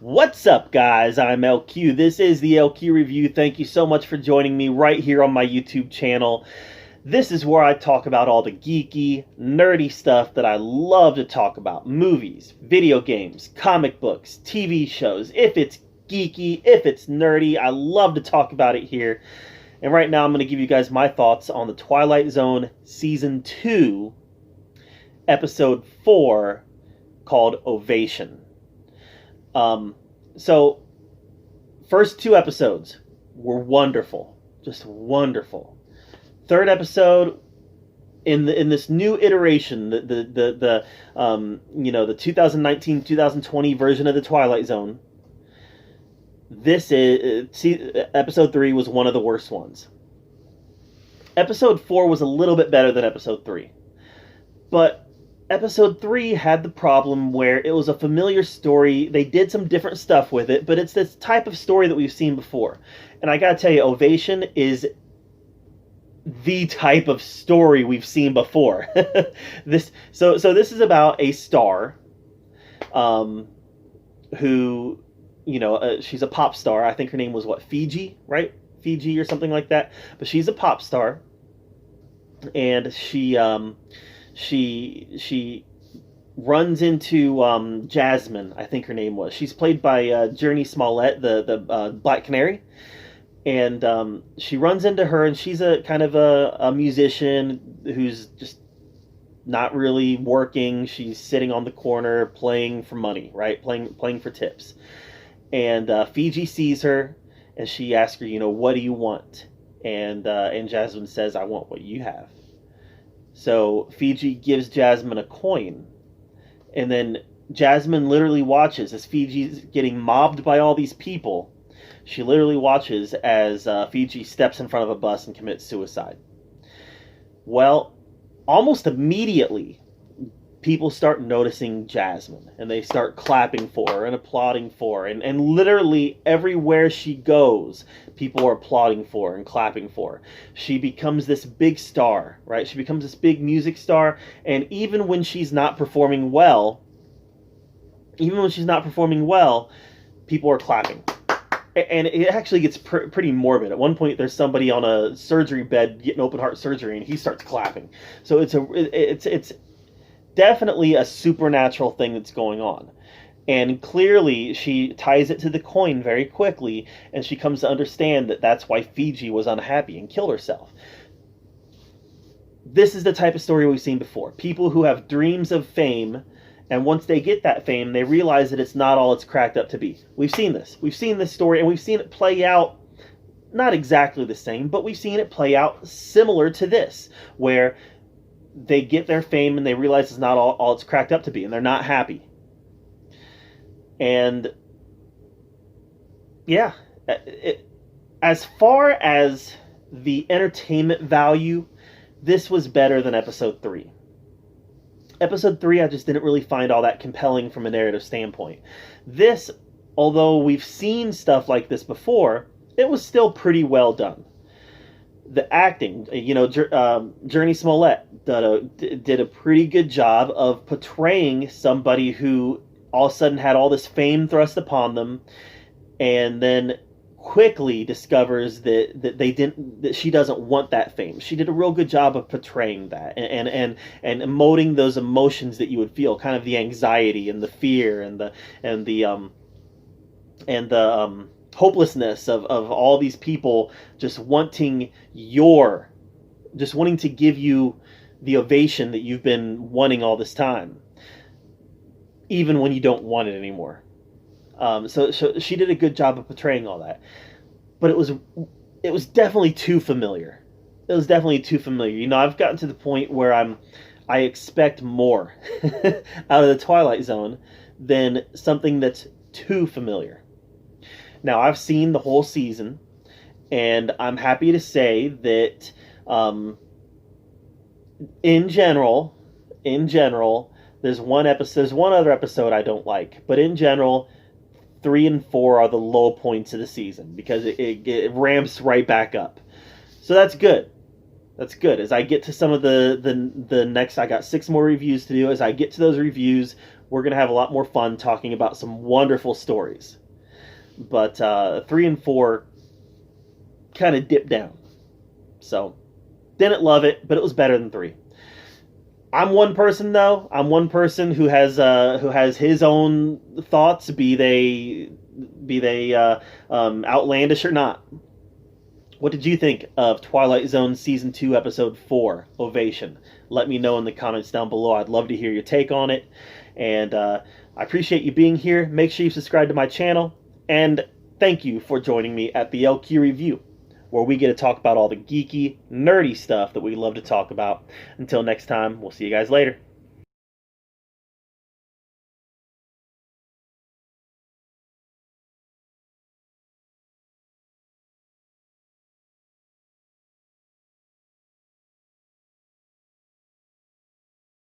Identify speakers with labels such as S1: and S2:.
S1: What's up, guys? I'm LQ. This is the LQ Review. Thank you so much for joining me right here on my YouTube channel. This is where I talk about all the geeky, nerdy stuff that I love to talk about. Movies, video games, comic books, TV shows. If it's geeky, if it's nerdy, I love to talk about it here. And right now I'm going to give you guys my thoughts on the Twilight Zone Season 2, Episode 4, called Ovation. So first two episodes were wonderful, just wonderful. Third episode in this new iteration, the 2019-2020 version of the Twilight Zone. This is episode 3 was one of the worst ones. Episode 4 was a little bit better than episode 3, but Episode 3 had the problem where it was a familiar story. They did some different stuff with it, but it's this type of story that we've seen before. And I gotta tell you, Ovation is the type of story we've seen before. So this is about a star, who, she's a pop star. I think her name was Fiji, right? Fiji or something like that. But she's a pop star, and she runs into Jasmine, I think her name was. She's played by Journey Smollett, the Black Canary. And she runs into her, and she's a kind of a musician who's just not really working. She's sitting on the corner playing for money, right? Playing for tips. And Fiji sees her, and she asks her, what do you want? And Jasmine says, I want what you have. So Fiji gives Jasmine a coin, and then Jasmine literally watches as Fiji's getting mobbed by all these people. She literally watches as Fiji steps in front of a bus and commits suicide. Well, almost immediately, people start noticing Jasmine, and they start clapping for her and applauding for her. And literally everywhere she goes, people are applauding for her and clapping for her. She becomes this big star, right? She becomes this big music star, and even when she's not performing well, people are clapping. And it actually gets pretty morbid. At one point, there's somebody on a surgery bed getting open heart surgery, and he starts clapping. So it's definitely a supernatural thing that's going on. And clearly she ties it to the coin very quickly, and she comes to understand that that's why Fiji was unhappy and killed herself. This is the type of story we've seen before. People who have dreams of fame, and once they get that fame, they realize that it's not all it's cracked up to be. We've seen this. We've seen this story, and we've seen it play out, not exactly the same, but we've seen it play out similar to this, where they get their fame and they realize it's not all it's cracked up to be, and they're not happy. And yeah, as far as the entertainment value, this was better than episode 3. Episode 3 I just didn't really find all that compelling from a narrative standpoint. This, although we've seen stuff like this before, it was still pretty well done. The acting, Journey Smollett did a pretty good job of portraying somebody who all of a sudden had all this fame thrust upon them, and then quickly discovers that she doesn't want that fame. She did a real good job of portraying that and emoting those emotions that you would feel, kind of the anxiety and the fear and the hopelessness of all these people just wanting to give you the ovation that you've been wanting all this time, even when you don't want it anymore. So she did a good job of portraying all that, but it was definitely too familiar. It was definitely too familiar. I've gotten to the point where I expect more out of the Twilight Zone than something that's too familiar. Now, I've seen the whole season, and I'm happy to say that in general, there's one other episode I don't like, but in general, 3 and 4 are the low points of the season because it ramps right back up. So that's good. That's good. As I get to some of the next, I got 6 more reviews to do. As I get to those reviews, we're going to have a lot more fun talking about some wonderful stories. But 3 and 4 kind of dipped down. So, didn't love it, but it was better than 3. I'm one person though. I'm one person who has his own thoughts, be they outlandish or not. What did you think of Twilight Zone Season 2, Episode 4, Ovation? Let me know in the comments down below. I'd love to hear your take on it. And I appreciate you being here. Make sure you subscribe to my channel. And thank you for joining me at the LQ Review, where we get to talk about all the geeky, nerdy stuff that we love to talk about. Until next time, we'll see you guys later.